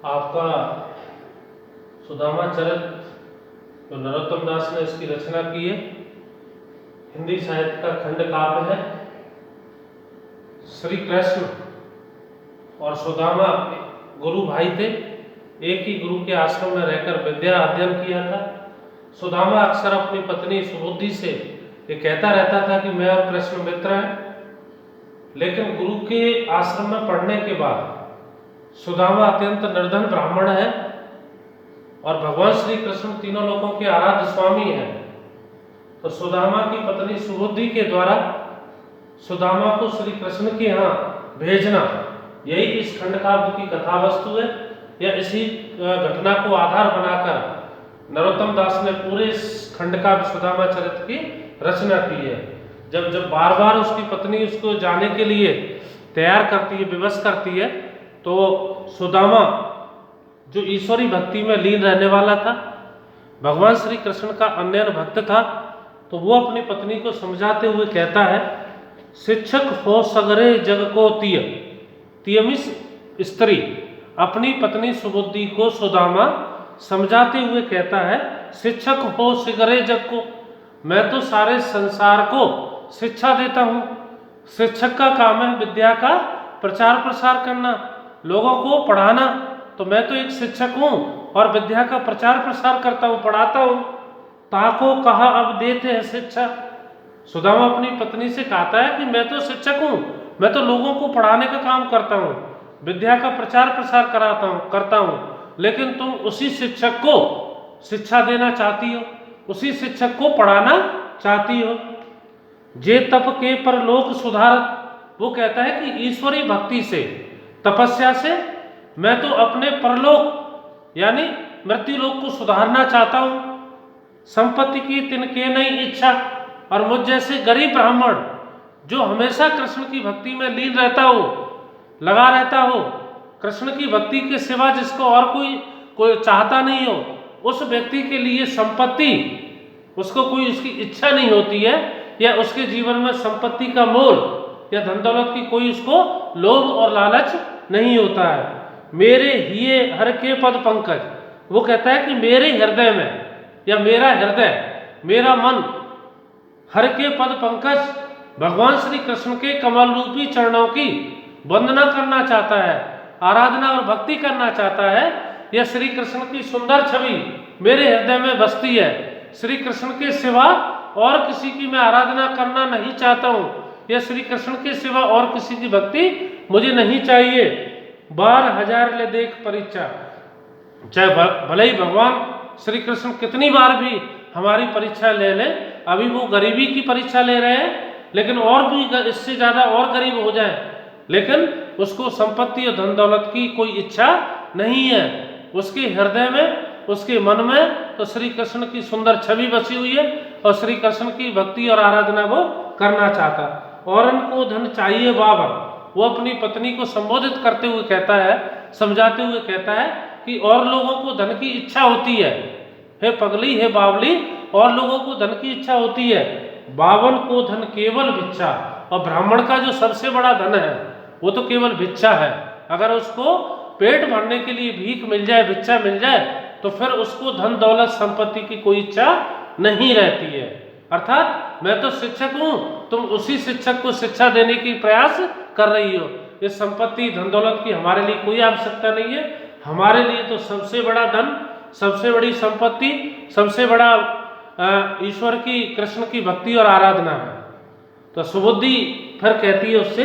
आपका सुदामा चरित जो नरोत्तम दास ने इसकी रचना की है, हिंदी साहित्य का खंड काव्य है। श्री कृष्ण और सुदामा गुरु भाई थे, एक ही गुरु के आश्रम में रहकर विद्या अध्ययन किया था। सुदामा अक्सर अपनी पत्नी सुबुद्धि से ये कहता रहता था कि मैं और कृष्ण मित्र हैं, लेकिन गुरु के आश्रम में पढ़ने के बाद सुदामा अत्यंत निर्धन ब्राह्मण है और भगवान श्री कृष्ण तीनों लोगों के आराध्य स्वामी हैं। तो सुदामा की पत्नी सुबुद्धि के द्वारा सुदामा को श्री कृष्ण के यहाँ भेजना, यही इस खंड काव्य की कथा वस्तु है। या इसी घटना को आधार बनाकर नरोत्तम दास ने पूरे इस खंड काव्य सुदामा चरित की रचना की है। जब बार बार उसकी पत्नी उसको जाने के लिए तैयार करती है, विवश करती है, तो सुदामा जो ईश्वरी भक्ति में लीन रहने वाला था, भगवान श्री कृष्ण का अन्य भक्त था, तो वो अपनी पत्नी को समझाते हुए कहता है, शिक्षक हो सगरे जग को तियमिस स्त्री। अपनी पत्नी सुबुद्धि को सुदामा समझाते हुए कहता है, शिक्षक हो सगरे जग को, मैं तो सारे संसार को शिक्षा देता हूँ। शिक्षक का काम है विद्या का प्रचार प्रसार करना, लोगों को पढ़ाना। तो मैं तो एक शिक्षक हूँ और विद्या का प्रचार प्रसार करता हूँ, पढ़ाता हूँ। ताको कहा अब देते हैं शिक्षा। सुदामा अपनी पत्नी से कहता है कि मैं तो शिक्षक हूँ, मैं तो लोगों को पढ़ाने का काम करता हूँ, विद्या का प्रचार प्रसार करता हूँ, लेकिन तुम उसी शिक्षक को शिक्षा देना चाहती हो, उसी शिक्षक को पढ़ाना चाहती हो। जे तप के परलोक सुधारत, वो कहता है कि ईश्वरी भक्ति से, तपस्या से मैं तो अपने परलोक यानी मृत्यु लोक को सुधारना चाहता हूँ। संपत्ति की तिनके नहीं इच्छा, और मुझ जैसे गरीब ब्राह्मण जो हमेशा कृष्ण की भक्ति में लीन रहता हो, लगा रहता हो, कृष्ण की भक्ति के सिवा जिसको और कोई चाहता नहीं हो, उस व्यक्ति के लिए संपत्ति, उसको कोई उसकी इच्छा नहीं होती है, या उसके जीवन में संपत्ति का मोल या धन दौलत की कोई उसको लोभ और लालच नहीं होता है। मेरे हिये हर के पद पंकज, वो कहता है कि मेरे हृदय में, या मेरा हृदय, मेरा मन हर के पद पंकज भगवान श्री कृष्ण के कमल रूपी चरणों की वंदना करना चाहता है, आराधना और भक्ति करना चाहता है। यह श्री कृष्ण की सुंदर छवि मेरे हृदय में बसती है। श्री कृष्ण के सिवा और किसी की मैं आराधना करना नहीं चाहता हूँ, या श्री कृष्ण के सिवा और किसी की भक्ति मुझे नहीं चाहिए। 12,000 ले देख परीक्षा, चाहे भले ही भगवान श्री कृष्ण कितनी बार भी हमारी परीक्षा ले लें, अभी वो गरीबी की परीक्षा ले रहे हैं, लेकिन और भी इससे ज़्यादा और गरीब हो जाए, लेकिन उसको संपत्ति और धन दौलत की कोई इच्छा नहीं है। उसके हृदय में, उसके मन में तो श्री कृष्ण की सुंदर छवि बसी हुई है, और श्री कृष्ण की भक्ति और आराधना वो करना चाहता। और उनको धन चाहिए बाबर, वो अपनी पत्नी को संबोधित करते हुए कहता है, समझाते हुए कहता है कि और लोगों को धन की इच्छा होती है, हे पगली, हे बावली, और लोगों को धन की इच्छा होती है, बावन को धन केवल भिक्षा। और ब्राह्मण का जो सबसे बड़ा धन है वो तो केवल भिक्षा है। अगर उसको पेट भरने के लिए भीख मिल जाए, भिक्षा मिल जाए, तो फिर उसको धन दौलत संपत्ति की कोई इच्छा नहीं रहती है। अर्थात मैं तो शिक्षक हूँ, तुम उसी शिक्षक को शिक्षा देने की प्रयास कर रही हो। इस संपत्ति धन दौलत की हमारे लिए कोई आवश्यकता नहीं है। हमारे लिए तो सबसे बड़ा धन, सबसे बड़ी संपत्ति, सबसे बड़ा ईश्वर की, कृष्ण की भक्ति और आराधना है। तो सुबुद्धि फिर कहती है उससे,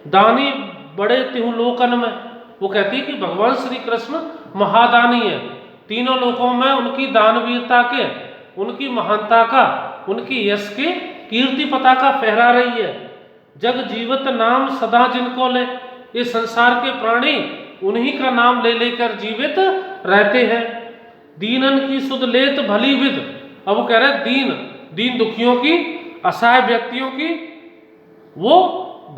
दानी बड़े तिहु लोकन में, वो कहती है कि भगवान श्री कृष्ण महादानी है, तीनों लोकों में उनकी दानवीरता के, उनकी महानता का, उनकी यश के कीर्ति पताका फहरा रही है। जग जीवित नाम सदा जिनको ले, ये संसार के प्राणी उन्हीं का नाम ले लेकर जीवित रहते हैं। दीनन की सुध लेत भली विद, अब वो कह रहे हैं दीन दुखियों की, असहाय व्यक्तियों की वो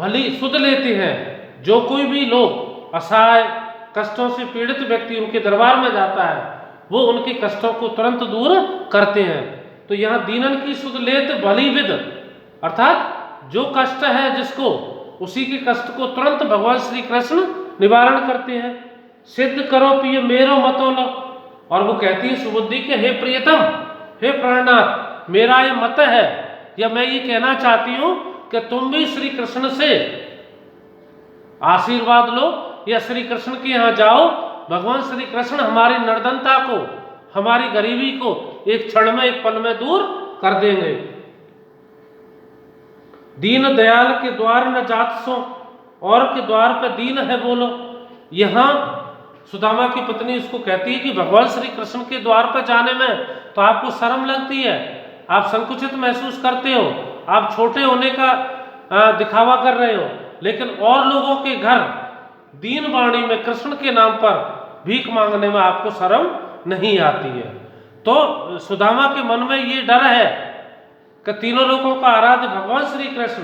भली सुध लेते हैं। जो कोई भी लोग असहाय, कष्टों से पीड़ित व्यक्ति उनके दरबार में जाता है, वो उनके कष्टों को तुरंत दूर करते हैं। तो यहाँ दीनन की सुध लेत भली विद, अर्थात जो कष्ट है जिसको, उसी के कष्ट को तुरंत भगवान श्री कृष्ण निवारण करते हैं। सिद्ध करो पिय मेरो मतो लो। और वो कहती है सुबुद्धि के हे प्रियतम, हे प्राणनाथ, मेरा ये मत है, या मैं ये कहना चाहती हूं कि तुम भी श्री कृष्ण से आशीर्वाद लो, या श्री कृष्ण के यहाँ जाओ। भगवान श्री कृष्ण हमारी निर्धनता को, हमारी गरीबी को एक क्षण में, एक पल में दूर कर देंगे। दीन दयाल के द्वार न जात सो, और के द्वार पे दीन है बोलो। यहां सुदामा की पत्नी उसको कहती है कि भगवान श्री कृष्ण के द्वार पर जाने में तो आपको शर्म लगती है, आप संकुचित महसूस करते हो, आप छोटे होने का दिखावा कर रहे हो, लेकिन और लोगों के घर दीन वाणी में कृष्ण के नाम पर भीख मांगने में आपको शर्म नहीं आती है। तो सुदामा के मन में ये डर है कि तीनों लोगों का आराध्य भगवान श्री कृष्ण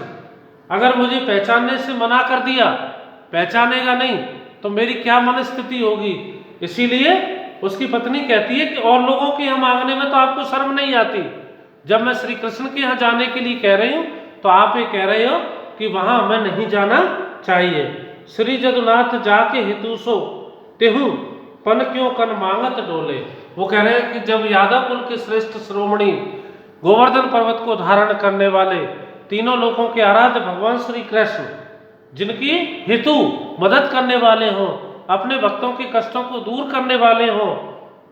अगर मुझे पहचानने से मना कर दिया, पहचानेगा नहीं, तो मेरी क्या मनस्थिति होगी। इसीलिए उसकी पत्नी कहती है कि और लोगों के यहाँ मांगने में तो आपको शर्म नहीं आती, जब मैं श्री कृष्ण के यहाँ जाने के लिए कह रही हूँ तो आप ये कह रहे हो कि वहां हमें नहीं जाना चाहिए। श्री जगन्नाथ जाके हितुसो तेहू पन क्यों कन मांगत डोले। वो कह रहे हैं कि जब यादव कुल के श्रेष्ठ श्रोमणी गोवर्धन पर्वत को धारण करने वाले तीनों लोगों के आराध्य भगवान श्री कृष्ण, जिनकी हेतु मदद करने वाले हों, अपने भक्तों के कष्टों को दूर करने वाले हों,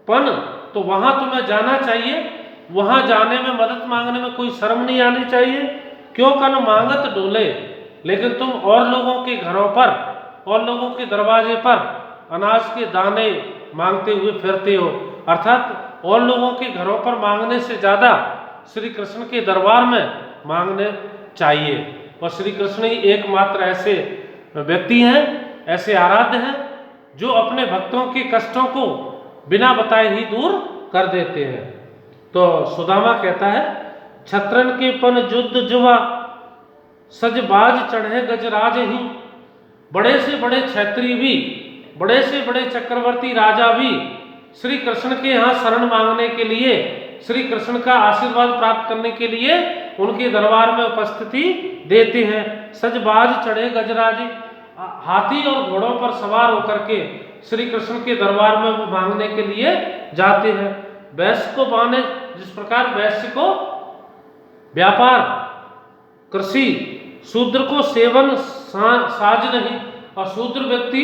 पन तो वहां तुम्हें जाना चाहिए, वहां जाने में, मदद मांगने में कोई शर्म नहीं आनी चाहिए। क्यों कन मांगत डोले, लेकिन तुम और लोगों के घरों पर, और लोगों के दरवाजे पर अनाज के दाने मांगते हुए फिरते हो। अर्थात और लोगों के घरों पर मांगने से ज्यादा श्री कृष्ण के दरबार में मांगने चाहिए। और श्री कृष्ण ही एकमात्र ऐसे व्यक्ति हैं, ऐसे आराध्य हैं, जो अपने भक्तों के कष्टों को बिना बताए ही दूर कर देते हैं। तो सुदामा कहता है, छत्रन के पन युद्ध जुआ सजबाज चढ़े गजराज ही। बड़े से बड़े क्षत्रिय भी, बड़े से बड़े चक्रवर्ती राजा भी श्री कृष्ण के यहाँ शरण मांगने के लिए, श्री कृष्ण का आशीर्वाद प्राप्त करने के लिए उनके दरबार में उपस्थिति देते हैं। सजबाज चढ़े गजराजी, हाथी और घोड़ों पर सवार होकर के श्री कृष्ण के दरबार में वो मांगने के लिए जाते हैं। वैश्य को बाने, जिस प्रकार वैश्य को व्यापार, कृषि, शूद्र को सेवन साज नहीं, और शूद्र व्यक्ति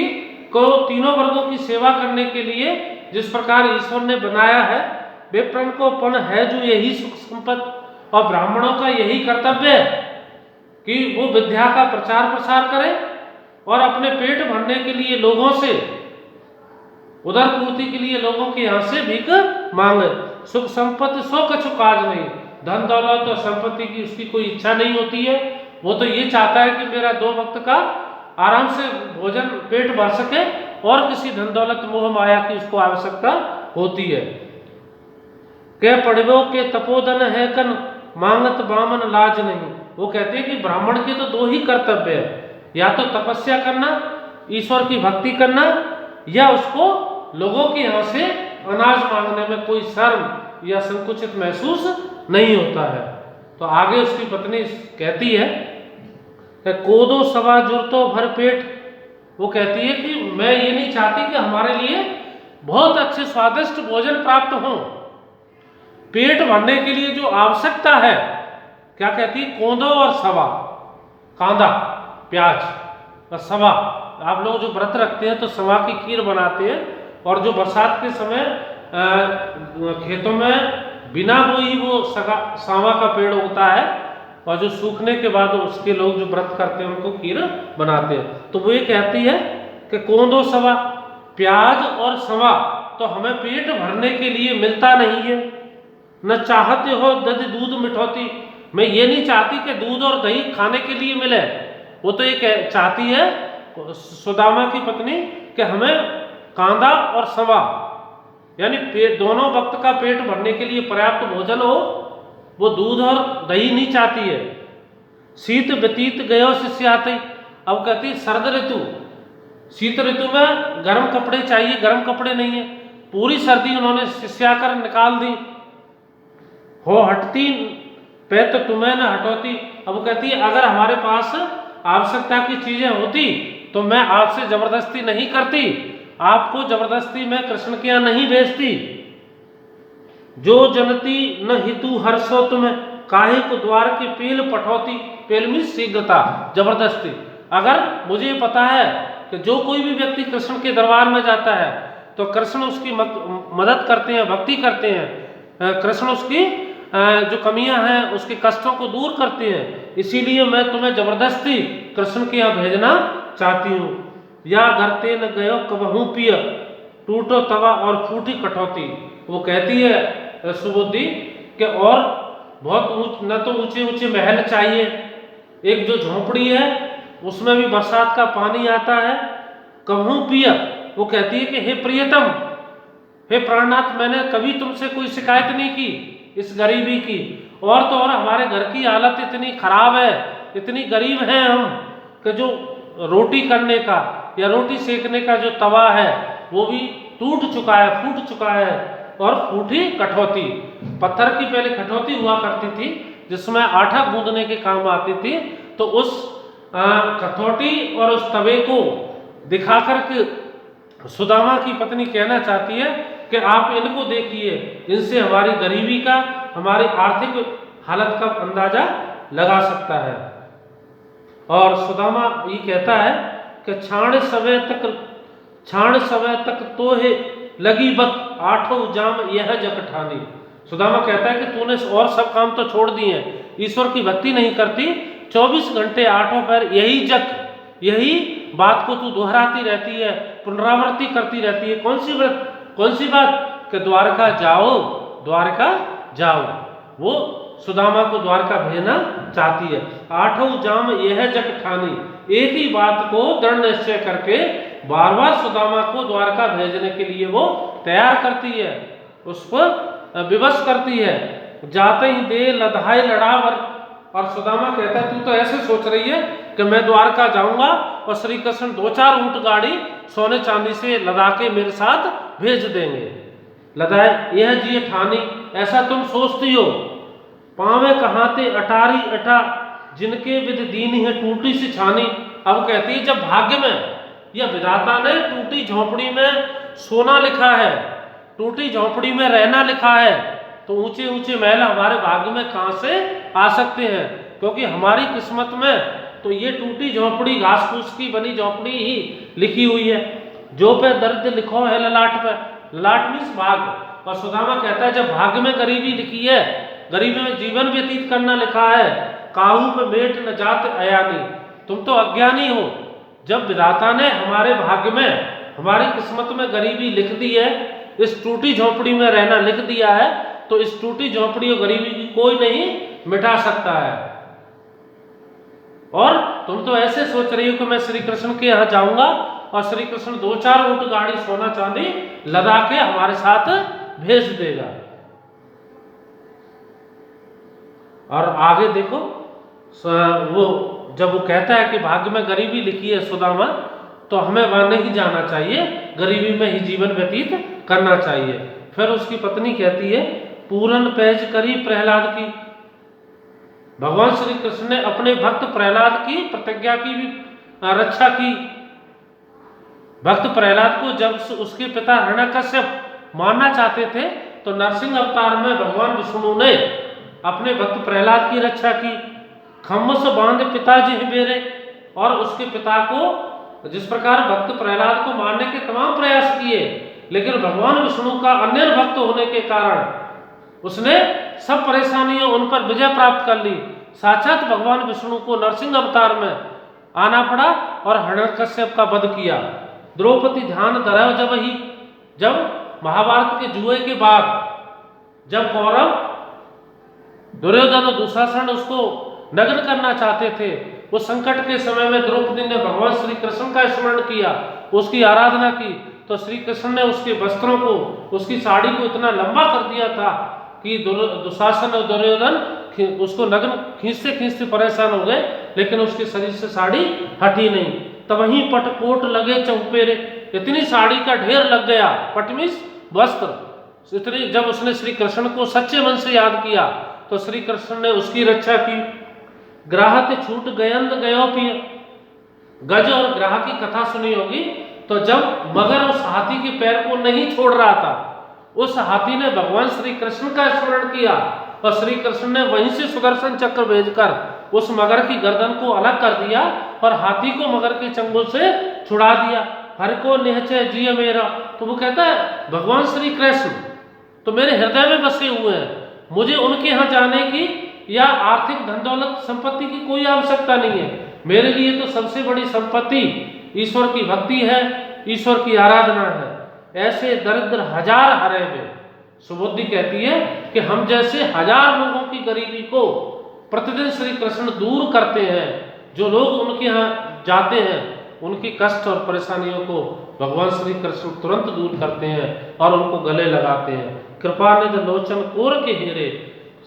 को तीनों वर्गों की सेवा करने के लिए जिस प्रकार ईश्वर ने बनाया है, विप्रण को पन है जो यही सुख संपत्ति, और ब्राह्मणों का यही कर्तव्य है कि वो विद्या का प्रचार प्रसार करें और अपने पेट भरने के लिए लोगों से, उदर पूर्ति के लिए लोगों के यहाँ से भीख मांगे। सुख संपत्ति सो कछु काज नहीं, धन दौलत और संपत्ति की उसकी कोई इच्छा नहीं होती है। वो तो ये चाहता है कि मेरा दो वक्त का आराम से भोजन पेट भर सके, और किसी धन दौलत मोह माया की उसको आवश्यकता होती है। के पड़वो के तपोधन है कन मांगत बामन लाज नहीं। वो कहते हैं कि ब्राह्मण के तो दो ही कर्तव्य है, या तो तपस्या करना, ईश्वर की भक्ति करना, या उसको लोगों के यहाँ से अनाज मांगने में कोई शर्म या संकुचित महसूस नहीं होता है। तो आगे उसकी पत्नी कहती है कि कोदो सवा जुरतो भर पेट। वो कहती है कि मैं ये नहीं चाहती कि हमारे लिए बहुत अच्छे स्वादिष्ट भोजन प्राप्त हो, पेट भरने के लिए जो आवश्यकता है, क्या कहती है, कोदो और सवा, कांदा, प्याज और सवा। आप लोग जो व्रत रखते हैं तो सवा की खीर बनाते हैं, और जो बरसात के समय खेतों में बिना बोई वो सावा का पेड़ उगता है, और जो सूखने के बाद उसके लोग जो व्रत करते हैं उनको खीर बनाते हैं। तो वो ये कहती है कि कोदो सवा, प्याज और सवा तो हमें पेट भरने के लिए मिलता नहीं है। न चाहते हो दध दूध मिठौती, मैं ये नहीं चाहती कि दूध और दही खाने के लिए मिले। वो तो ये चाहती है सुदामा की पत्नी कि हमें कांदा और सवा, यानी दोनों वक्त का पेट भरने के लिए पर्याप्त भोजन हो, वो दूध और दही नहीं चाहती है। शीत व्यतीत गयो शिष्याते। अब कहती शरद ऋतु, शीत ऋतु में गर्म कपड़े चाहिए, गर्म कपड़े नहीं है, पूरी सर्दी उन्होंने शिष्या कर निकाल दी। हो हटती पे तो तुम्हें न हटोती। अब कहती है अगर हमारे पास आवश्यकता की चीजें होती तो मैं आपसे जबरदस्ती नहीं करती, आपको जबरदस्ती मैं कृष्ण के यहाँ नहीं भेजती। जो जनती न हितु हर्षो तुम्हें काहे को द्वार के पेल पठौती, पेल में शीघ्रता, जबरदस्ती। अगर मुझे पता है कि जो कोई भी व्यक्ति कृष्ण के दरबार में जाता है तो कृष्ण उसकी मदद करते हैं, भक्ति करते हैं, कृष्ण उसकी जो कमियां हैं उसके कष्टों को दूर करते हैं, इसीलिए मैं तुम्हें जबरदस्ती कृष्ण के यहाँ भेजना चाहती हूँ। या घरते न गयो कबहू पिय टूटो तवा और फूटी कटौती। वो कहती है सुबुद्धि कि और बहुत न तो ऊंचे ऊंचे महल चाहिए, एक जो झोंपड़ी है उसमें भी बरसात का पानी आता है। कबहू पिय, वो कहती है कि हे प्रियतम, हे प्राणनाथ, मैंने कभी तुमसे कोई शिकायत नहीं की इस गरीबी की, और तो और हमारे घर की हालत इतनी खराब है, इतनी गरीब हैं हम कि जो रोटी करने का या रोटी सेकने का जो तवा है वो भी टूट चुका है, फूट चुका है। और फूटी कठौती, पत्थर की पहले कठौती हुआ करती थी जिसमें आटा गूंदने के काम आती थी, तो उस कठौती और उस तवे को दिखाकर के सुदामा की पत्नी कहना चाहती है कि आप इनको देखिए, इनसे हमारी गरीबी का, हमारी आर्थिक हालत का अंदाजा लगा सकता है। और सुदामा ये कहता है कि छाण समय तक तो है लगी बक आठों जाम यह जकठानी। सुदामा कहता है कि तूने और सब काम तो छोड़ दिए हैं, ईश्वर की भक्ति नहीं करती, 24 घंटे आठों पैर यही जक, यही बात को तू दोहराती रहती है, पुनरावृत्ति करती रहती है। कौन सी बात? कि द्वारका जाओ, द्वारका जाओ। वो सुदामा को द्वारका भेजना चाहती है। आठों जाम यह जग ठानी, एक ही बात को दृढ़ निश्चय करके बार बार सुदामा को द्वारका भेजने के लिए वो तैयार करती है, उस पर विवश करती है। जाते ही दे लधाई लड़ावर, और सुदामा कहता है तू तो ऐसे सोच रही है कि मैं द्वारका जाऊंगा और श्री कृष्ण 2-4 ऊंट गाड़ी सोने चांदी से लदा के मेरे साथ भेज देंगे। लदाए यह जी ठानी, ऐसा तुम सोचती हो। पावे कहाते अटारी अटा जिनके विद दीन है टूटी सी छानी। अब कहती है जब भाग्य में या विधाता ने टूटी झोंपड़ी में सोना लिखा है, टूटी झोंपड़ी में रहना लिखा है, तो ऊंचे ऊंचे महल हमारे भाग्य में कहां से आ सकते हैं? क्योंकि हमारी किस्मत में तो ये टूटी झोंपड़ी, घास फूस की बनी झोंपड़ी ही लिखी हुई है। जो पे दर्द लिखो है ललाट पे, ललाट मीन्स भाग्य। और सुदामा कहता है जब भाग्य में गरीबी लिखी है, गरीबी में जीवन व्यतीत करना लिखा है, काहू पे मेट न जात अयानी, तुम तो अज्ञानी हो। जब विधाता ने हमारे भाग्य में, हमारी किस्मत में गरीबी लिख दी है, इस टूटी झोंपड़ी में रहना लिख दिया है, तो इस टूटी झोंपड़ी और गरीबी की कोई नहीं मिटा सकता है। और तुम तो ऐसे सोच रही हो कि मैं श्री कृष्ण के यहाँ जाऊंगा और श्री कृष्ण 2-4 ऊंट गाड़ी सोना चांदी लदा के हमारे साथ भेज देगा। और आगे देखो, वो जब वो कहता है कि भाग्य में गरीबी लिखी है सुदामा, तो हमें वहां नहीं जाना चाहिए, गरीबी में ही जीवन व्यतीत करना चाहिए। फिर उसकी पत्नी कहती है पूरन पैज करी प्रहलाद की। भगवान श्री कृष्ण ने अपने भक्त प्रहलाद की प्रतिज्ञा की भी रक्षा की। भक्त प्रहलाद को जब उसके पिता हिरण्यकश्यप मारना चाहते थे, तो नरसिंह अवतार में भगवान विष्णु ने अपने भक्त प्रहलाद की रक्षा की। खम्मस बांध पिताजी मेरे, और उसके पिता को जिस प्रकार भक्त प्रहलाद को मारने के तमाम प्रयास किए, लेकिन भगवान विष्णु का अन्य भक्त होने के कारण उसने सब परेशानियों उन पर विजय प्राप्त कर ली। साक्षात भगवान विष्णु को नरसिंह अवतार में आना पड़ा और हिरण्यकश्यप का वध किया। द्रौपदी ध्यान धराओ जब महाभारत के जुए के बाद, जब कौरव दुर्योधन और दुशासन उसको नग्न करना चाहते थे, उस संकट के समय में द्रौपदी ने भगवान श्री कृष्ण का स्मरण किया, उसकी आराधना की, तो श्री कृष्ण ने उसके वस्त्रों को, उसकी साड़ी को इतना लंबा कर दिया था कि दुशासन और दुर्योधन उसको नग्न खींचते खींचते परेशान हो गए, लेकिन उसके शरीर से साड़ी हटी नहीं। तब वहीं पटकोट लगे चौपेरे, इतनी साड़ी का ढेर लग गया, पटमिस वस्त्र इतनी। जब उसने श्री कृष्ण को सच्चे मन से याद किया, तो श्री कृष्ण ने उसकी रक्षा की। ग्राहक छूट गयंद गयो पिय, गज और ग्राह की कथा सुनी होगी, तो जब मगर उस हाथी के पैर को नहीं छोड़ रहा था, उस हाथी ने भगवान श्री कृष्ण का स्मरण किया और श्री कृष्ण ने वहीं से सुदर्शन चक्र भेजकर उस मगर की गर्दन को अलग कर दिया और हाथी को मगर के चंगुल से छुड़ा दिया। हर को निहचे जिय मेरा, तो वो कहता है भगवान श्री कृष्ण तो मेरे हृदय में बसे हुए हैं, मुझे उनके यहाँ जाने की या आर्थिक धन दौलत संपत्ति की कोई आवश्यकता नहीं है। मेरे लिए तो सबसे बड़ी संपत्ति ईश्वर की भक्ति है, ईश्वर की आराधना है। ऐसे दरिद्र हजार हरे में सुबुद्धि कहती है कि हम जैसे हजार लोगों की गरीबी को प्रतिदिन श्री कृष्ण दूर करते हैं। जो लोग उनके यहाँ जाते हैं उनकी कष्ट और परेशानियों को भगवान श्री कृष्ण तुरंत दूर करते हैं और उनको गले लगाते हैं। कृपानिध लोचन कोर के हीरे,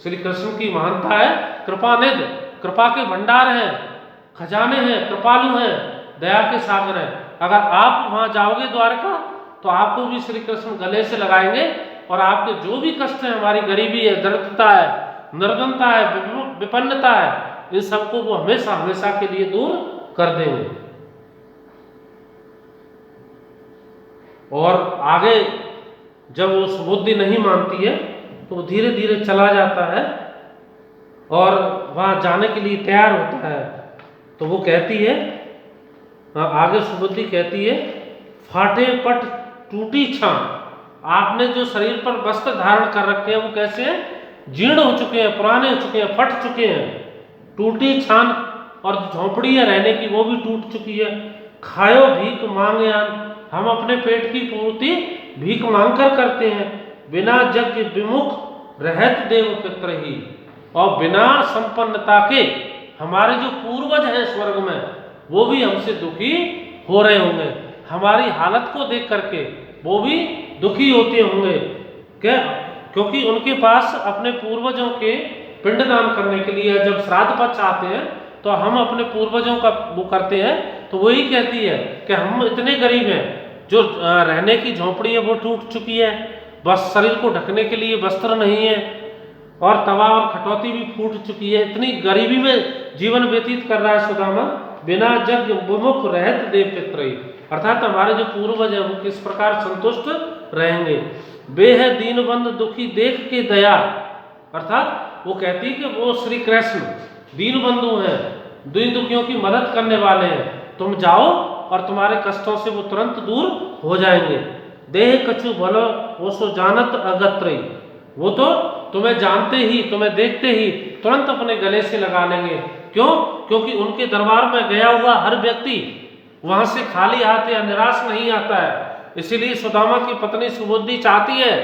श्री कृष्ण की महानता है। कृपानिध, कृपा के भंडार हैं, खजाने हैं, कृपालु हैं, दया के सागर हैं। अगर आप वहां जाओगे द्वारका तो आपको भी श्री कृष्ण गले से लगाएंगे और आपके जो भी कष्ट है, हमारी गरीबी है, दरिद्रता है, निर्धनता है, विपन्नता है, इन सबको वो हमेशा हमेशा के लिए दूर कर देंगे। और आगे जब वो सुबुद्धि नहीं मानती है तो वो धीरे धीरे चला जाता है और वहां जाने के लिए तैयार होता है। तो वो कहती है, आगे सुबुद्धि कहती है, फाटे पट टूटी छां, आपने जो शरीर पर वस्त्र धारण कर रखे हैं वो कैसे हैं, जीर्ण हो चुके हैं, पुराने हो चुके हैं, फट चुके हैं। टूटी छान, और झोंपड़ी है रहने की वो भी टूट चुकी है। खायो भीख मांगे आन, हम अपने पेट की पूर्ति भीख मांग कर करते हैं। बिना यज्ञ विमुख रहत देव पित्र ही, और बिना संपन्नता के हमारे जो पूर्वज हैं स्वर्ग में वो भी हमसे दुखी हो रहे होंगे। हमारी हालत को देख करके वो भी दुखी होते होंगे क्या, क्योंकि उनके पास अपने पूर्वजों के पिंडदान करने के लिए जब श्राद्ध पक्ष आते हैं तो हम अपने पूर्वजों का वो करते हैं। तो वही कहती है कि हम इतने गरीब हैं, जो रहने की झोंपड़ी है वो टूट चुकी है, बस शरीर को ढकने के लिए वस्त्र नहीं है, और तवा और खटौती भी फूट चुकी है। इतनी गरीबी में जीवन व्यतीत कर रहा है सुदामा। बिना जग विमुख रहत देव पित्र, अर्थात हमारे जो पूर्वज है वो किस प्रकार संतुष्ट रहेंगे। बेह दीनबंध दुखी देख के दया, अर्थात वो कहती है कि वो श्री कृष्ण दीन बंधु हैं, दीन दुखियों की मदद करने वाले हैं। तुम जाओ और तुम्हारे कष्टों से वो तुरंत दूर हो जाएंगे। देह कछु भलो वो सो जानत अगत्रई, वो तो तुम्हें जानते ही, तुम्हें देखते ही तुरंत अपने गले से लगा लेंगे। क्यों? क्योंकि उनके दरबार में गया हुआ हर व्यक्ति वहां से खाली हाथ या निराश नहीं आता है। इसीलिए सुदामा की पत्नी सुबुद्धि चाहती है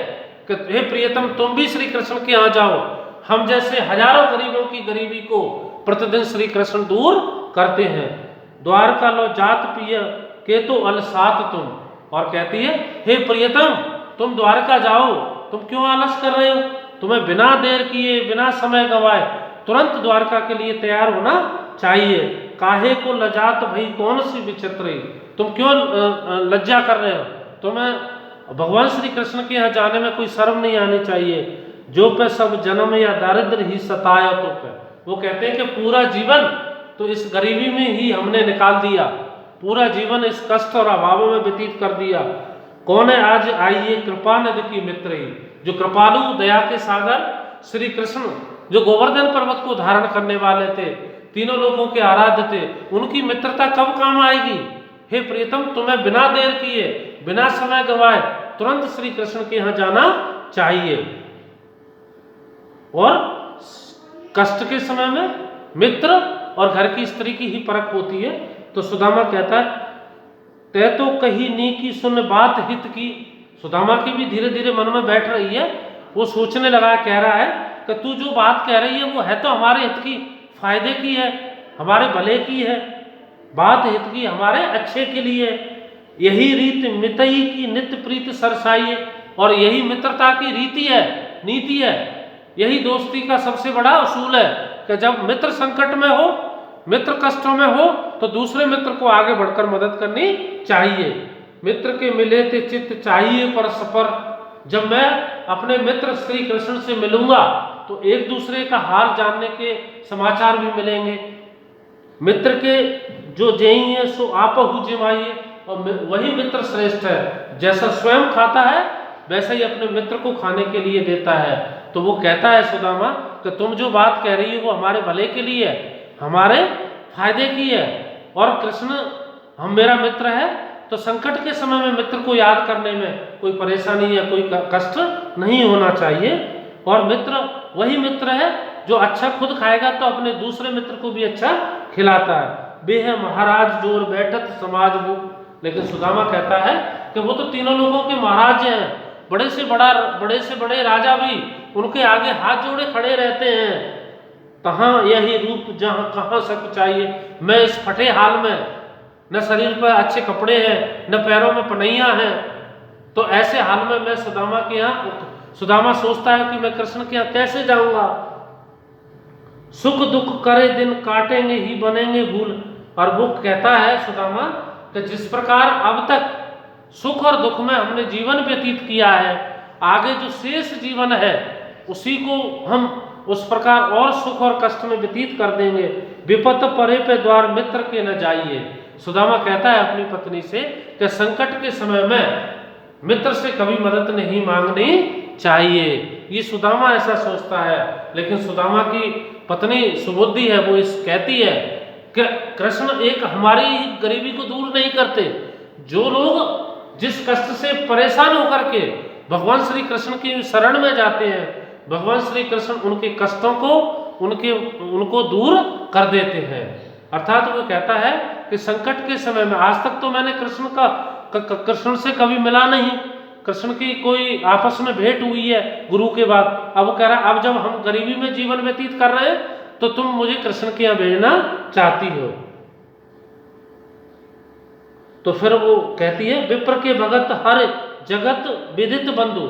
कि हे प्रियतम, तुम भी श्री कृष्ण के यहाँ जाओ। हम जैसे हजारों गरीबों की गरीबी को प्रतिदिन श्री कृष्ण दूर करते हैं। द्वारका लो जात पिय के तो अलसात तुम, और कहती है हे प्रियतम, तुम द्वारका जाओ, तुम क्यों आलस कर रहे हो? तुम्हें बिना देर किए, बिना समय गवाए तुरंत द्वारका के लिए तैयार होना चाहिए। काहे को लजात भई कौन सी विचित्र, तुम क्यों लज्जा कर रहे हो? तुम्हें भगवान श्री कृष्ण के यहाँ जाने में कोई शर्म नहीं आनी चाहिए। जो पे सब जन्म या दारिद्र ही सताया तो पे, वो कहते हैं कि पूरा जीवन तो इस गरीबी में ही हमने निकाल दिया, पूरा जीवन इस कष्ट और अभावों में व्यतीत कर दिया। कौन है आज आइए कृपा निधि की मित्र ही, जो कृपालु दया के सागर श्री कृष्ण, जो गोवर्धन पर्वत को धारण करने वाले थे, तीनों लोगों के आराध्य थे, उनकी मित्रता कब काम आएगी? हे प्रियतम, तुम्हें बिना देर किए, बिना समय गवाए तुरंत श्री कृष्ण के यहाँ जाना चाहिए। और कष्ट के समय में मित्र और घर की स्त्री की ही परख होती है। तो सुदामा कहता है तै तो कही नी की सुन बात हित की। सुदामा की भी धीरे धीरे मन में बैठ रही है, वो सोचने लगा, कह रहा है कि तू जो बात कह रही है वो है तो हमारे हित की, फायदे की है, हमारे भले की है, बात हित की, हमारे अच्छे के लिए। यही रीत मितई की नित्य प्रीत सरसाई, और यही मित्रता की रीति है, नीति है, यही दोस्ती का सबसे बड़ा असूल है कि जब मित्र संकट में हो, मित्र कष्टों में हो, तो दूसरे मित्र को आगे बढ़कर मदद करनी चाहिए। मित्र के मिले थे चित्त चाहिए परस्पर, जब मैं अपने मित्र श्री कृष्ण से मिलूंगा तो एक दूसरे का हाल जानने के समाचार भी मिलेंगे। मित्र के जो जेई है सो आपहु जिमाइए, और वही मित्र श्रेष्ठ है। जैसा स्वयं खाता है वैसा ही अपने मित्र को खाने के लिए देता है। तो वो कहता है सुदामा कि तुम जो बात कह रही हो वो हमारे भले के लिए है, हमारे फायदे की है। और कृष्ण हम मेरा मित्र है तो संकट के समय में मित्र को याद करने में कोई परेशानी या कोई कष्ट नहीं होना चाहिए। और मित्र वही मित्र है जो अच्छा खुद खाएगा तो अपने दूसरे मित्र को भी अच्छा खिलाता है। वे है महाराज जोर बैठत समाज वो। लेकिन सुदामा कहता है कि वो तो तीनों लोगों के महाराज हैं, बड़े से बड़े राजा भी उनके आगे हाथ जोड़े खड़े रहते हैं। तहाँ यही रूप जहाँ कहाँ सक चाहिए, मैं इस फटे हाल में, न शरीर पर अच्छे कपड़े हैं न पैरों में पनैया हैं, तो ऐसे हाल में मैं सुदामा के यहाँ, सुदामा सोचता है कि मैं कृष्ण के यहाँ कैसे जाऊंगा। सुख दुख करे दिन काटेंगे ही बनेंगे भूल। और वो कहता है सुदामा कि जिस प्रकार अब तक सुख और दुख में हमने जीवन व्यतीत किया है, आगे जो शेष जीवन है उसी को हम उस प्रकार और सुख और कष्ट में व्यतीत कर देंगे। विपत परे पे द्वार मित्र के न जाइए। सुदामा कहता है अपनी पत्नी से कि संकट के समय में मित्र से कभी मदद नहीं मांगनी चाहिए। ये सुदामा ऐसा सोचता है। लेकिन सुदामा की पत्नी सुबुद्धि है, वो इस कहती है कि कृष्ण एक हमारी ही गरीबी को दूर नहीं करते। जो लोग जिस कष्ट से परेशान होकर के भगवान श्री कृष्ण की शरण में जाते हैं, भगवान श्री कृष्ण उनके कष्टों को उनको दूर कर देते हैं। अर्थात वो कहता है कि संकट के समय में आज तक तो मैंने कृष्ण से कभी मिला नहीं, कृष्ण की कोई आपस में भेंट हुई है गुरु के बाद। अब वो कह रहा है अब जब हम गरीबी में जीवन व्यतीत कर रहे हैं तो तुम मुझे कृष्ण के यहाँ भेजना चाहती हो। तो फिर वो कहती है विप्र के भगत हर जगत विदित बंधु।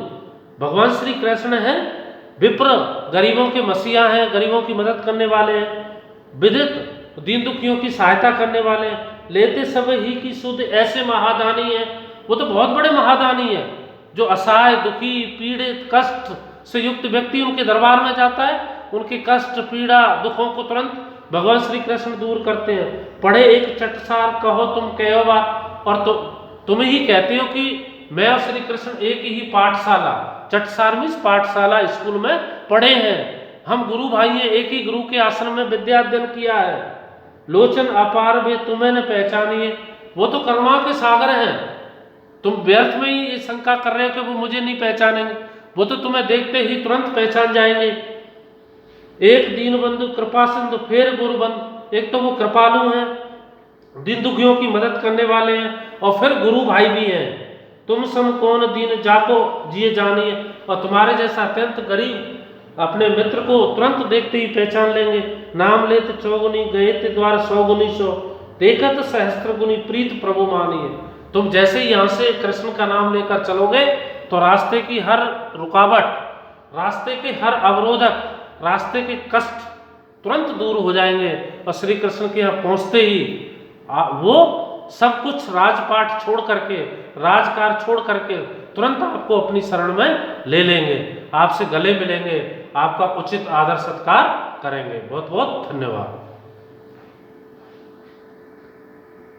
भगवान श्री कृष्ण है विप्र, गरीबों के मसीहा हैं, गरीबों की मदद करने वाले हैं, विदित दीन दुखियों की सहायता करने वाले हैं, लेते सब ही की सुध ऐसे महादानी है। वो तो बहुत बड़े महादानी है जो असहाय दुखी पीड़ित कष्ट से युक्त व्यक्ति उनके दरबार में जाता है, उनके कष्ट पीड़ा दुखों को तुरंत भगवान श्री कृष्ण दूर करते हैं। पढ़े एक चटसार कहो तुम कहोवा। और तुम ही कहते हो कि मैं और श्री कृष्ण एक ही पाठशाला, चटसार मीन्स पाठशाला, स्कूल में पढ़े हैं, हम गुरु भाई हैं, एक ही गुरु के आश्रम में विद्या अध्ययन किया है। लोचन अपार वे तुम्हें न पहचानिए। वो तो करुणा के सागर हैं, तुम व्यर्थ में ही ये शंका कर रहे हो कि वो मुझे नहीं पहचानेंगे, वो तो तुम्हें देखते ही तुरंत पहचान जाएंगे। एक दीन बंधु कृपा सिंधु फिर गुरु बंधु। एक तो वो कृपालु हैं, दीन दुखियों की मदद करने वाले हैं, और फिर गुरु भाई भी हैं। तुम सम कौन दीन जाको जिए जानिए। और तुम्हारे जैसा अत्यंत गरीब अपने मित्र को तुरंत देखते ही पहचान लेंगे। नाम लेत चौगुनी गए ते द्वार 100 गुनी 100 देखत सहस्त्र गुनी प्रीत प्रभु मानिए। तुम जैसे ही यहाँ से कृष्ण का नाम लेकर चलोगे तो रास्ते की हर रुकावट, रास्ते के हर अवरोधक, रास्ते के कष्ट तुरंत दूर हो जाएंगे। और श्री कृष्ण के यहाँ पहुँचते ही वो सब कुछ राजपाट छोड़ करके, राजकार छोड़ करके तुरंत आपको अपनी शरण में ले लेंगे, आपसे गले मिलेंगे, आपका उचित आदर सत्कार करेंगे। बहुत बहुत धन्यवाद।